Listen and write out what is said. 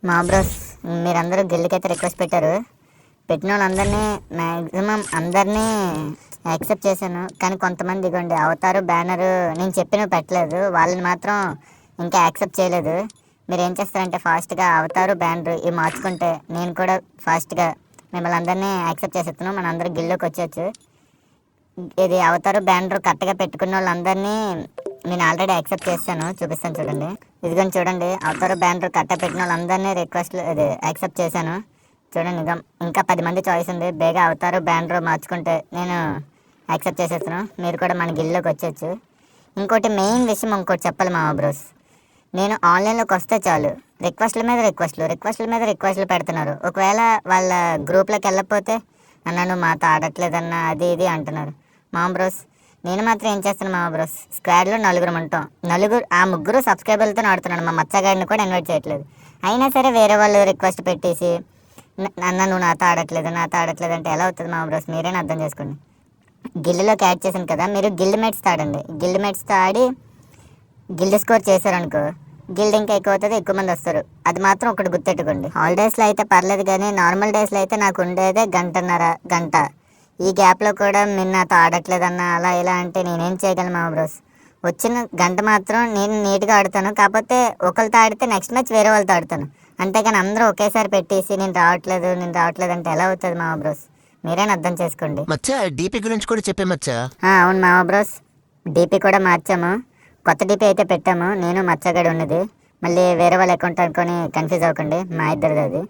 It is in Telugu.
మా బ్రోస్, మీరందరూ గిల్డ్కైతే రిక్వెస్ట్ పెట్టారు. పెట్టిన వాళ్ళందరినీ మ్యాక్సిమం అందరినీ యాక్సెప్ట్ చేశాను. కానీ కొంతమంది ఇగోండి అవతారు బ్యానరు నేను చెప్పినవి పెట్టలేదు, వాళ్ళని మాత్రం ఇంకా యాక్సెప్ట్ చేయలేదు. మీరు ఏం చేస్తారంటే ఫాస్ట్గా అవతారు బ్యానరు ఇవి మార్చుకుంటే నేను కూడా ఫాస్ట్గా మిమ్మల్ని అందరినీ యాక్సెప్ట్ చేసేస్తున్నాను. మన అందరూ గిల్డ్లోకి వచ్చేయచ్చు. ఇది అవతారు బ్యానర్ కరెక్ట్గా పెట్టుకున్న వాళ్ళందరినీ నేను ఆల్రెడీ యాక్సెప్ట్ చేశాను, చూపిస్తాను చూడండి. ఇదిగోని చూడండి, అవతారు బ్యానర్ కరెక్ట్గా పెట్టిన వాళ్ళందరినీ రిక్వెస్ట్ ఇది యాక్సెప్ట్ చేశాను. చూడండి, ఇంకా 10 మంది చాయిస్ ఉంది. బేగా అవతారు బ్యానర్ మార్చుకుంటే నేను యాక్సెప్ట్ చేసేస్తాను. మీరు కూడా మన గిల్డ్లోకి వచ్చేయచ్చు. ఇంకోటి మెయిన్ విషయం ఇంకోటి చెప్పాలి మా బ్రోస్, నేను ఆన్లైన్లోకి వస్తే చాలు రిక్వెస్ట్ల మీద రిక్వెస్ట్లు పెడుతున్నారు. ఒకవేళ వాళ్ళ గ్రూప్లోకి వెళ్ళకపోతే అన్న నువ్వు మాతో ఆడట్లేదన్న అది ఇది అంటున్నారు. మా బ్రోస్, నేను మాత్రం ఏం చేస్తాను మా బ్రోస్, స్క్వాడ్లో 4 ఉంటాం. ఆ ముగ్గురు సబ్స్క్రైబర్లతో ఆడుతున్నాను. మా మచ్చగాడిని కూడా ఇన్వైట్ చేయట్లేదు. అయినా సరే వేరే వాళ్ళు రిక్వెస్ట్ పెట్టేసి అన్న నువ్వు నాతో ఆడట్లేదు అంటే ఎలా అవుతుంది మా బ్రోస్? మీరైనా అర్థం చేసుకోండి. గిల్డ్లోకి యాడ్ చేశాను కదా, మీరు గిల్డ్ మేట్స్తో ఆడండి. గిల్డ్ మేట్స్తో ఆడి గిల్డ్ స్కోర్ చేశారనుకో, గిల్డ్ ఇంకా ఎక్కువ అవుతుంది, ఎక్కువ మంది వస్తారు. అది మాత్రం ఒకటి గుర్తెట్టుకోండి. హాలిడేస్లో అయితే పర్లేదు, కానీ నార్మల్ డేస్లో అయితే నాకు ఉండేదే గంట. ఈ గ్యాప్లో కూడా మీరు నాతో ఆడట్లేదన్న అలా ఇలా అంటే నేనేం చేయగలను మా బ్రోస్? వచ్చిన గంట మాత్రం నేను నీట్గా ఆడుతాను. కాకపోతే ఒకరితో ఆడితే నెక్స్ట్ మ్యాచ్ వేరే వాళ్ళతో ఆడతాను. అంతేగాని అందరూ ఒకేసారి పెట్టేసి నేను రావట్లేదు అంటే ఎలా అవుతుంది మా బ్రోస్? మీరైనా అర్థం చేసుకోండి. మచ్చా డీపీ గురించి కూడా చెప్పే మచ్చా. అవును మామ బ్రోస్, డీపీ కూడా మార్చాము. కొత్త డీపీ అయితే పెట్టాము. నేను మచ్చగడి ఉన్నది. మళ్ళీ వేరే వాళ్ళ అకౌంట్ అనుకొని కన్ఫ్యూజ్ అవ్వకండి, మా ఇద్దరిది అది.